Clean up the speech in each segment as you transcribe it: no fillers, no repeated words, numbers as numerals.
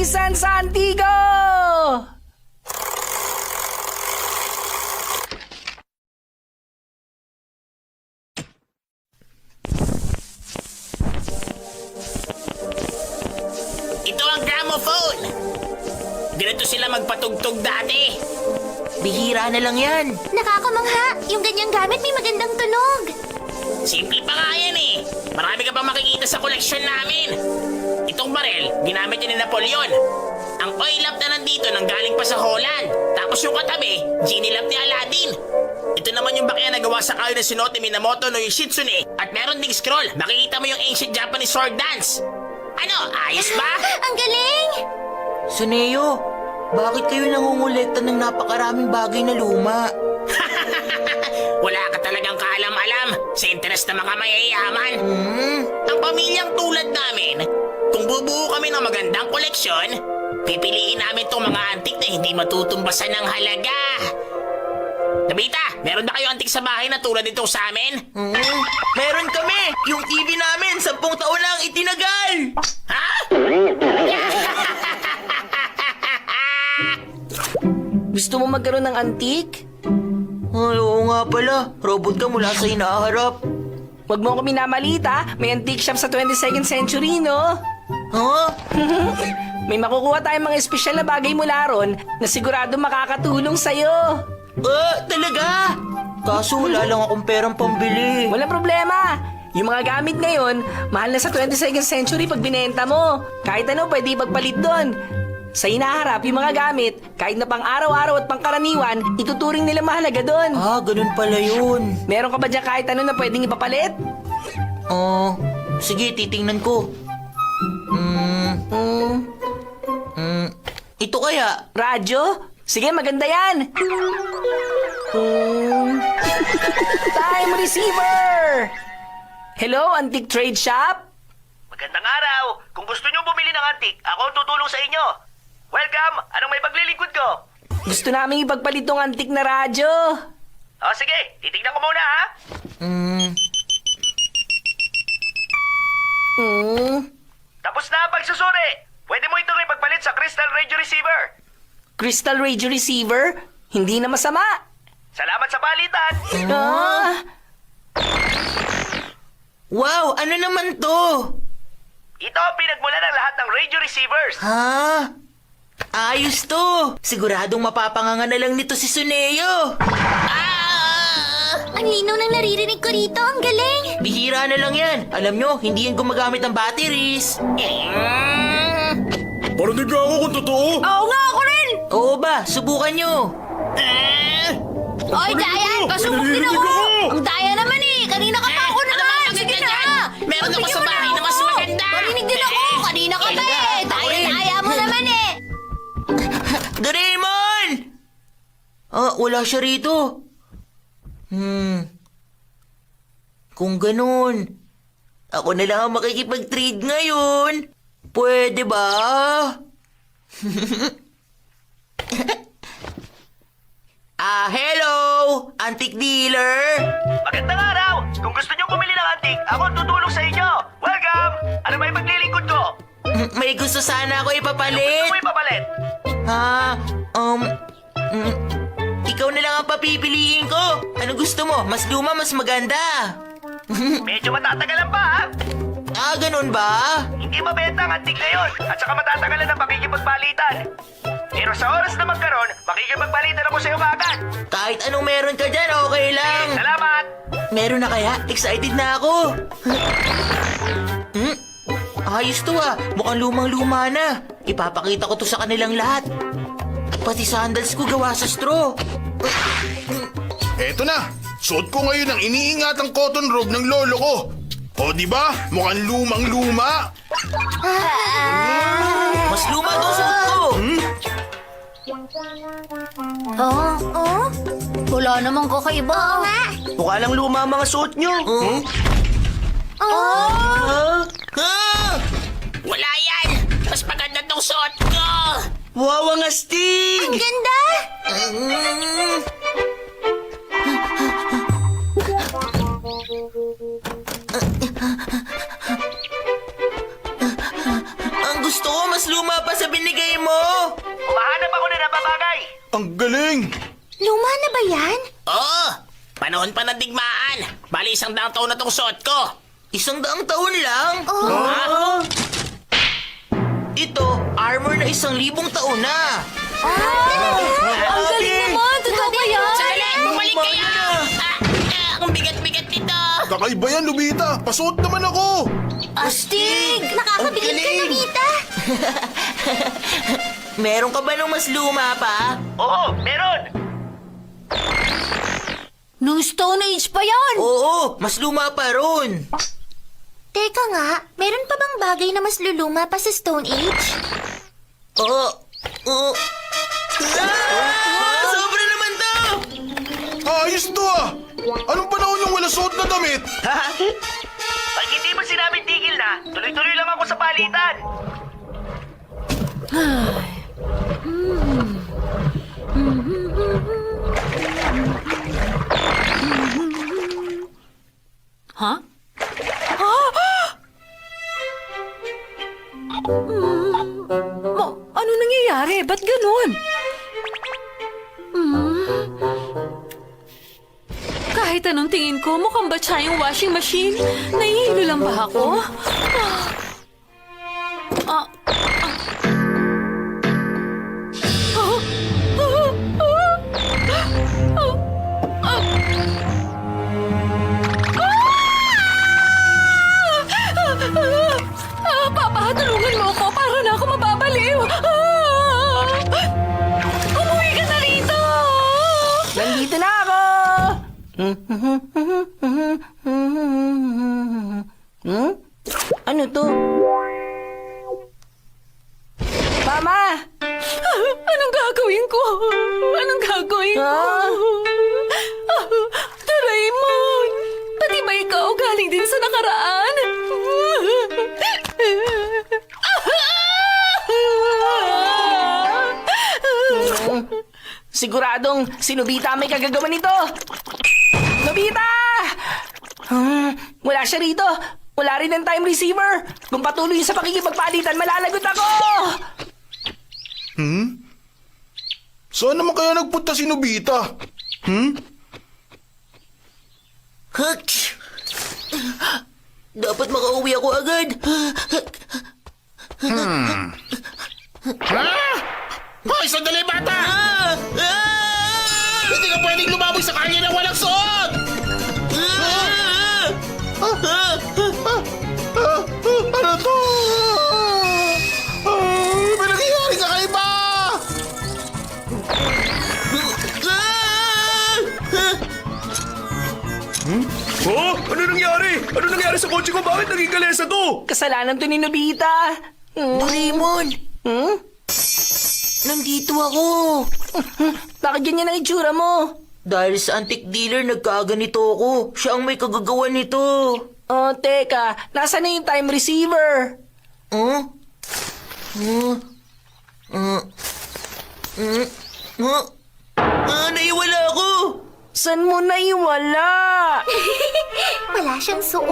Bilisan sa Antigo! Ito ang gramophone! Ganito sila magpatugtog dati. Bihira na lang yan. Nakakamangha! Yung ganyang gamit may magandang tunog! Simple pa nga yan eh. Marami ka pa makikita sa koleksyon namin. Itong barel, ginamit niya ni Napoleon. Ang oil lamp na nandito nanggaling pa sa Holland. Tapos yung katabi, genie lamp ni Aladdin. Ito naman yung bakya na gawa sa kayo na sinuot ni Minamoto no Yoshitsune. At meron ding scroll. Makikita mo yung ancient Japanese sword dance. Ano, ayos ba? Ang galing! Suneo, bakit kayo nangungulekta ng napakaraming bagay na luma? Wala ka talagang kaalam-alam sa interes ng mga mayayaman. Ang pamilyang tulad namin, kung bubuo kami ng magandang koleksyon, pipiliin namin tong mga antik na hindi matutumbasan ng halaga. Nabita, meron ba kayo antik sa bahay na tulad nitong sa amin? Meron kami! Yung TV namin, 10 taon lang itinagal! Ha? Gusto mo magkaroon ng antik? Ay, oo nga pala. Robot ka mula sa hinaharap. Huwag mo ako minamalita, may antique shop sa 22nd century, no? Ha? May makukuha tayong mga espesyal na bagay mula ron na sigurado makakatulong sa'yo. Talaga? Kaso wala lang akong perang pambili. Walang problema. Yung mga gamit ngayon, mahal na sa 22nd century pag binenta mo. Kahit ano, pwede ipagpalit doon. Sa hinaharap, yung mga gamit, kahit na pang araw-araw at pangkaraniwan, ituturing nila mahalaga doon. Ganun pala yun. Meron ka ba dyan kahit ano na pwedeng ipapalit? Sige, titingnan ko. Ito kaya? Radyo? Sige, maganda yan. Time receiver! Hello, Antique Trade Shop? Magandang araw! Kung gusto nyo bumili ng antik, ako ang tutulong sa inyo. Welcome! Anong may paglilingkod ko? Gusto namin ipagpalit tong antique na radyo. Sige, titignan ko muna ha. Tapos na ang pagsusuri. Pwede mo itong ipagpalit sa Crystal Radio Receiver. Crystal Radio Receiver? Hindi na masama. Salamat sa palitan. Wow, ano naman to? Ito ang pinagmula ng lahat ng radio receivers. Ayos to. Siguradong mapapanganga na lang nito si Suneo. Ang linaw ng naririnig ko rito. Ang galing! Bihira na lang yan. Alam nyo, hindi yan gumagamit ng batteries. Parinig ako kung totoo. Oo nga, ako rin! Oo ba? Subukan nyo. Oy, Dayan! Pasubok din ako! Ang daya naman eh! Kanina ka pa ako naman! Sige na! Meron ako sa bahay na mas maganda. Marinig din ako! Kanina ka pa eh! Daya mo naman eh! Doraemon! Wala siya rito. Kung ganun, ako na lang ang makikipag-trade ngayon. Pwede ba? Hello! Antique dealer! Magandang araw! Kung gusto nyo bumili ng antik, ako ang tutulong sa inyo. Welcome! Ano may paglilingkod ko? May gusto sana ako Gusto ipapalit. mo ipapalit? Ikaw na lang ang papipiliin ko. Ano gusto mo? Mas luma, mas maganda. Medyo matatagalan pa ha? Ganun ba? Hindi mabenta ang antik ngayon at saka matatagalan ang pakikipagbalitan. Pero sa oras na magkaroon, makikipagbalitan ako sa iyo kaagad. Kahit anong meron ka dyan, okay lang. Salamat! Meron na kaya? Excited na ako. Ayos to Mukhang lumang-luma na. Ipapakita ko to sa kanilang lahat. Pati sandals ko gawa sa straw. Eto na. Suot ko ngayon ang iniingatang cotton robe ng lolo ko. O di ba? Mukhang lumang-luma. Mas luma to suot ko. Wala namang kakaiba. Oo nga. Mukha lang luma ang mga suot nyo. Wala yan. Mas maganda tong suot ko. Wow, ang astig! Ang ganda! Ang Gusto ko mas luma pa sa binigay mo. Umahanap ako na nababagay. Ang galing! Luma na ba yan? Oo! Panahon pa ng digmaan. Bali 100 taon na tong suot ko. 100 taon lang. Ha? Ito, armor na 1,000 taon na. Ang galing naman! Totoo ba yan? Sandali! Bumalik kayo! Ang bigat-bigat nito! Kakaiba yan, Lubita! Pasuot naman ako! Astig! Nakakabilib ka, Nobita! Meron ka ba nung mas luma pa? Oo, meron. Nung Stone Age pa yan! Oo, mas luma pa ron. Teka nga, meron pa bang bagay na mas luluma pa sa Stone Age? Oo. Sobra naman to! Ayos to ah! Anong panahon yung wala suot na damit? Pag hindi mo sinabing tigil na, tuloy-tuloy lang ako sa palitan. Ha? Ano nangyayari? Ba't ganun? Kahit anong tingin ko, mukhang batsa yung washing machine. Nahihilo lang ba ako? Papa, tulungan mo ako para na ako mababaliw. Umuwi ka na rito! Nandito na ako! Ano to? Mama! Anong gagawin ko? Anong gagawin ko? Doraemon! Pati ba ikaw galing din sa nakaraan? Siguradong si Nobita may kagagawa nito! Nobita! Wala siya rito. Wala rin ang time receiver. Kung patuloy sa pakikipagpalitan, malalagot ako! Saan naman kaya nagpunta si Nobita? Hutch! Dapat makauwi ako agad. Hoy, sandali bata! Hindi ka pwedeng lumaboy sa kanya na walang suot! Ano to? May nangyayari sa kaiba! Oh, ano nangyari? Ano nangyari sa kotse ko? Bakit naging kalesa to? Kasalanan to ni Nobita. Doraemon! Hmm? Nandito ako. Bakit ganyan ang itsura mo? Dahil sa antique dealer, nagkaganito ako. Siya ang may kagagawa nito. Oh, teka. Nasaan na yung time receiver? Huh? Naiwala ako. Saan mo naiwala? Wala siyang suot.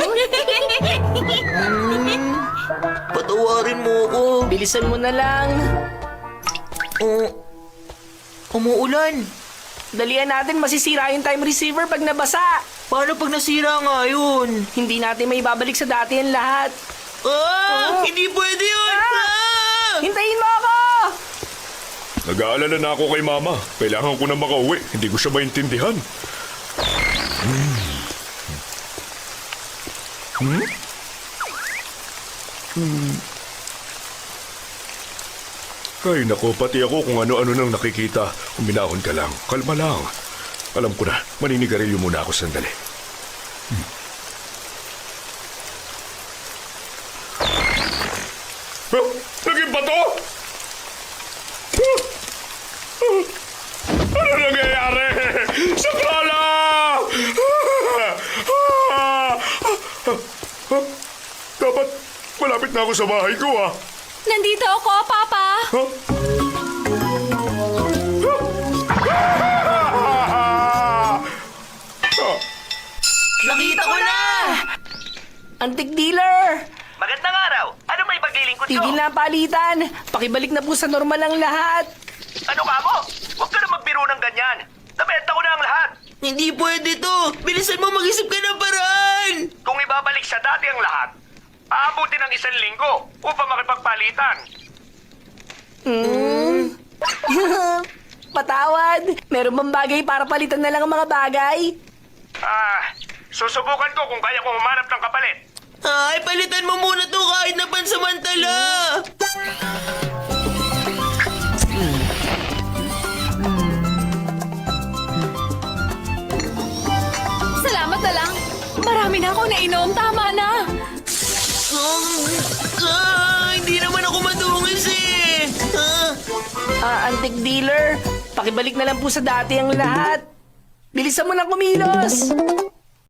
Patawarin mo ako. Bilisan mo na lang. Umuulan. Dalian natin, masisira yung time receiver pag nabasa. Paano pag nasira nga yun? Hindi natin may babalik sa dati ang lahat. Hindi pwede yun! Hintayin mo ako! Nag-aalala na ako kay Mama. Kailangan ko na makauwi. Hindi ko siya maintindihan. Ay, nako, pati ako kung ano-ano nang nakikita. Uminahon ka lang. Kalma lang. Alam ko na, maninigarilyo muna ako sandali. Naging bato? Ano nangyayari? Saklala! Dapat malapit na ako sa bahay ko, ah. Nandito ako, Papa! Nakita ko na! Antique dealer! Magandang araw. Ano may paglilingkod tigil na ang palitan. Pakibalik na po sa normal ang lahat. Ano ka mo? Huwag ka na magbiro ng ganyan. Nabenta ko na ang lahat. Hindi pwede to. Bilisan mo, mag-isip ka ng paraan. Kung ibabalik sa dati ang lahat, aabutin ng 1 linggo upang makipagpalitan. Patawad. Meron bang bagay para palitan na lang ang mga bagay? Susubukan ko kung kaya kong humanap ng kapalit. Ay, palitan mo muna to kahit na pansamantala. Salamat na lang. Marami na akong nainom. Tama na. Hindi naman ako matungis eh. Antique dealer, pakibalik na lang po sa dati ang lahat. Bilisan mo na kumilos.